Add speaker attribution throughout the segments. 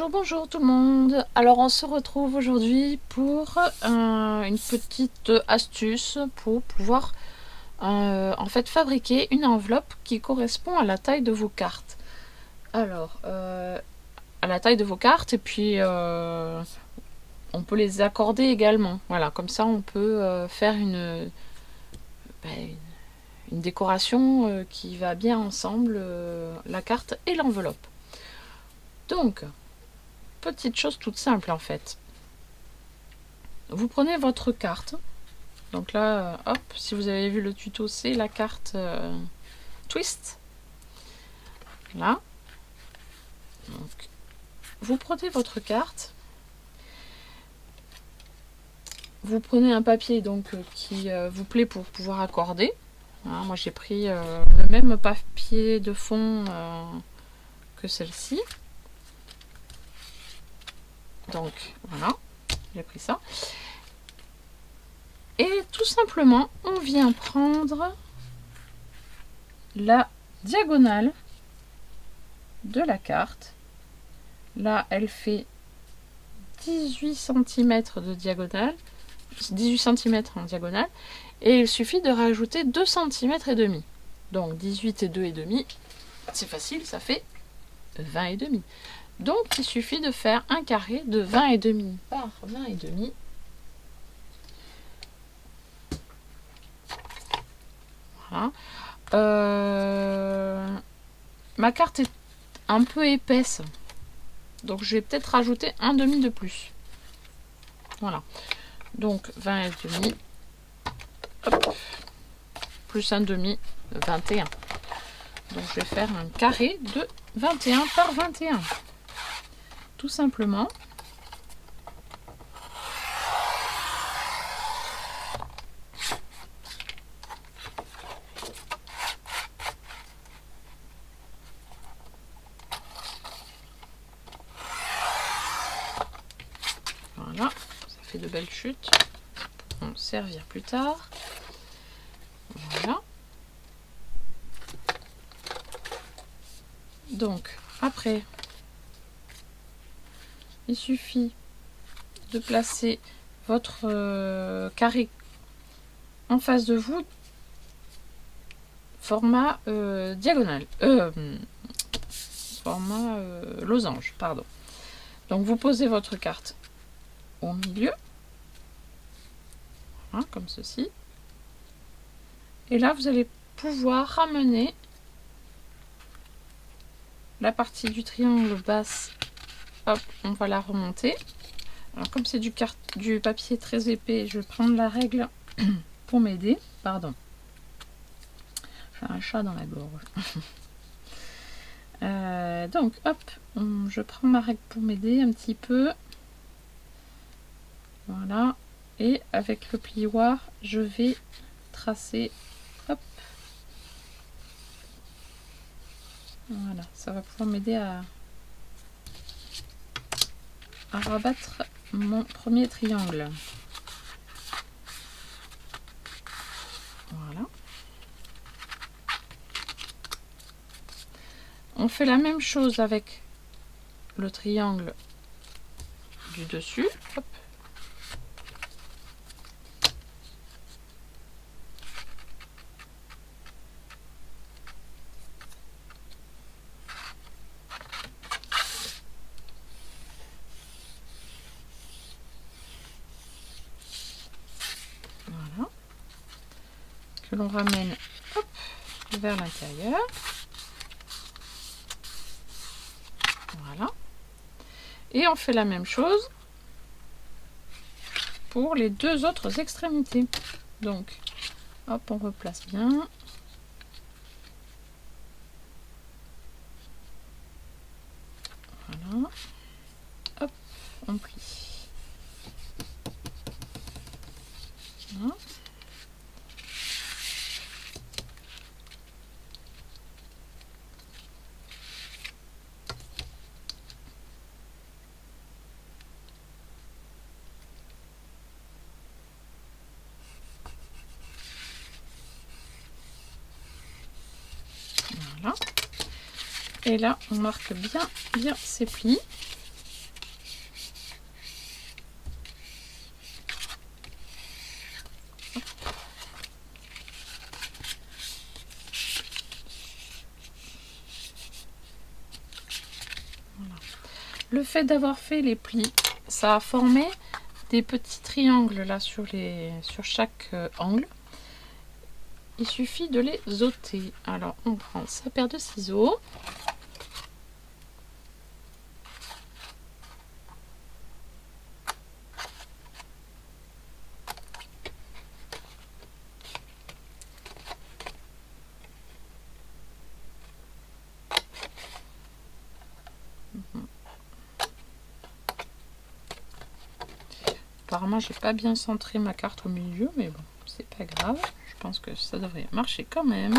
Speaker 1: Alors bonjour tout le monde, alors on se retrouve aujourd'hui pour une petite astuce pour pouvoir en fait fabriquer une enveloppe qui correspond à la taille de vos cartes. Alors à la taille de vos cartes et puis on peut les accorder également, voilà, comme ça on peut faire une décoration qui va bien ensemble, la carte et l'enveloppe. Donc petite chose toute simple en fait. Vous prenez votre carte. Donc là, hop, si vous avez vu le tuto, c'est la carte Twist. Là. Donc, vous prenez votre carte. Vous prenez un papier donc qui vous plaît pour pouvoir accorder. Voilà, moi j'ai pris le même papier de fond que celle-ci. Donc voilà, j'ai pris ça. Et tout simplement, on vient prendre la diagonale de la carte. Là, elle fait 18 cm de diagonale, 18 cm en diagonale, et il suffit de rajouter 2 cm et demi. Donc 18 et 2 et demi, c'est facile, ça fait 20 et demi. Donc il suffit de faire un carré de 20 et demi par 20 et demi. Voilà. Ma carte est un peu épaisse, donc je vais peut-être rajouter un demi de plus. Voilà. Donc 20 et demi, hop, plus un demi, 21. Donc je vais faire un carré de 21 par 21. Tout simplement. Voilà, ça fait de belles chutes pour en servir plus tard. Voilà. Donc après, il suffit de placer votre carré en face de vous, format diagonal, format losange, pardon. Donc vous posez votre carte au milieu, voilà, comme ceci, et là vous allez pouvoir ramener la partie du triangle basse. Hop, on va la remonter. Alors comme c'est du papier très épais, je vais prendre la règle pour m'aider. Pardon. J'ai un chat dans la gorge. Donc hop, je prends ma règle pour m'aider un petit peu. Voilà. Et avec le plioir, je vais tracer. Hop. Voilà, ça va pouvoir m'aider à rabattre mon premier triangle. Voilà. On fait la même chose avec le triangle du dessus. Hop. Voilà. Que l'on ramène, hop, vers l'intérieur. Voilà. Et on fait la même chose pour les deux autres extrémités. Donc, hop, on replace bien. Voilà. Hop, on plie. Voilà. Voilà. Et là, on marque bien ses plis. Le fait d'avoir fait les plis, ça a formé des petits triangles là sur chaque angle. Il suffit de les ôter. Alors on prend sa paire de ciseaux. Apparemment, j'ai pas bien centré ma carte au milieu, mais bon, c'est pas grave. Je pense que ça devrait marcher quand même.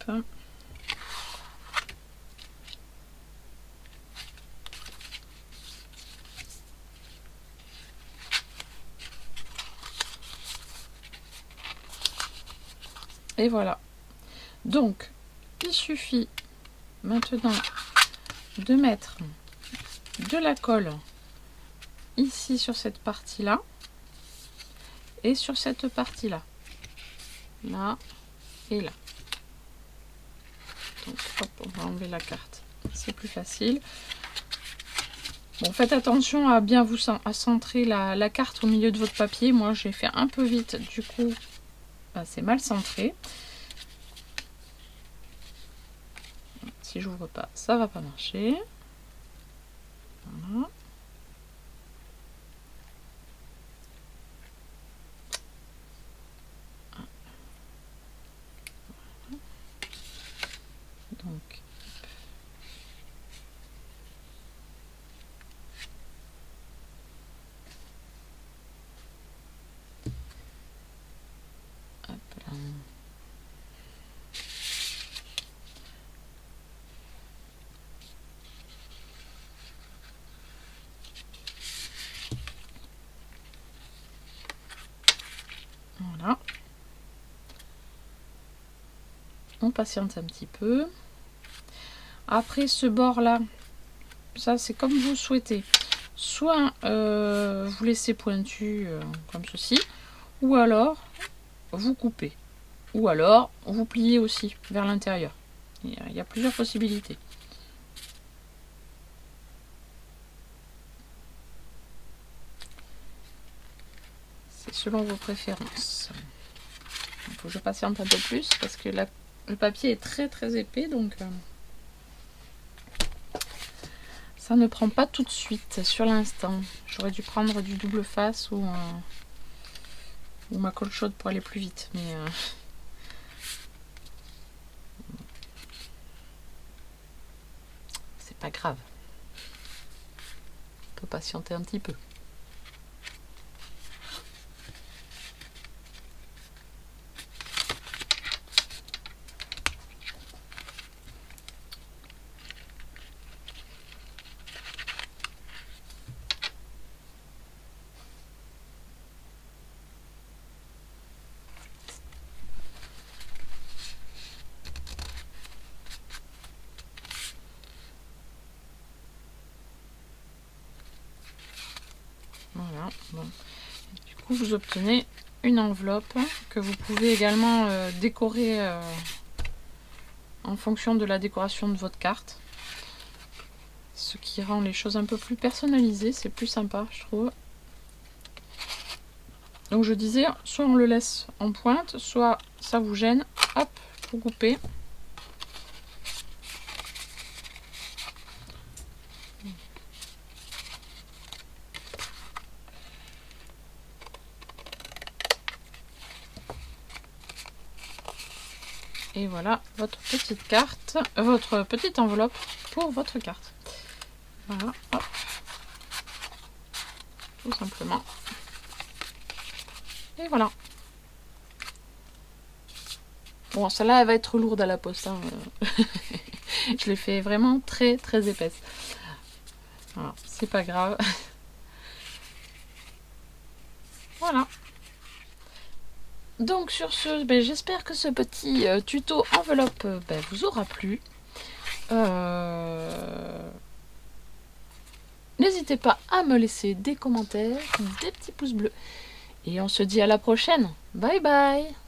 Speaker 1: Hop. Et voilà. Donc, il suffit maintenant de mettre de la colle ici sur cette partie-là et sur cette partie-là. Là et là. Donc, hop, on va enlever la carte. C'est plus facile. Bon, faites attention à bien à centrer la carte au milieu de votre papier. Moi, j'ai fait un peu vite. Du coup, c'est mal centré. Si j'ouvre pas, ça va pas marcher. Voilà. Donc, hop là. Voilà. On patiente un petit peu. Après ce bord là, ça c'est comme vous souhaitez. Soit vous laissez pointu comme ceci, ou alors vous coupez, ou alors vous pliez aussi vers l'intérieur. Il y a plusieurs possibilités. C'est selon vos préférences. Il faut que je patiente un peu plus parce que le papier est très très épais, donc ça ne prend pas tout de suite sur l'instant. J'aurais dû prendre du double face ou ma colle chaude pour aller plus vite, mais c'est pas grave. On peut patienter un petit peu. Voilà, bon. Du coup, vous obtenez une enveloppe que vous pouvez également décorer en fonction de la décoration de votre carte. Ce qui rend les choses un peu plus personnalisées, c'est plus sympa, je trouve. Donc je disais, soit on le laisse en pointe, soit ça vous gêne, hop, vous coupez. Et voilà votre petite carte, votre petite enveloppe pour votre carte. Voilà, hop. Tout simplement. Et voilà. Bon, celle-là, elle va être lourde à la poste. Hein. Je l'ai fait vraiment très très épaisse. Voilà, c'est pas grave. Voilà. Donc sur ce, j'espère que ce petit tuto enveloppe vous aura plu. N'hésitez n'hésitez pas à me laisser des commentaires, des petits pouces bleus. Et on se dit à la prochaine. Bye bye!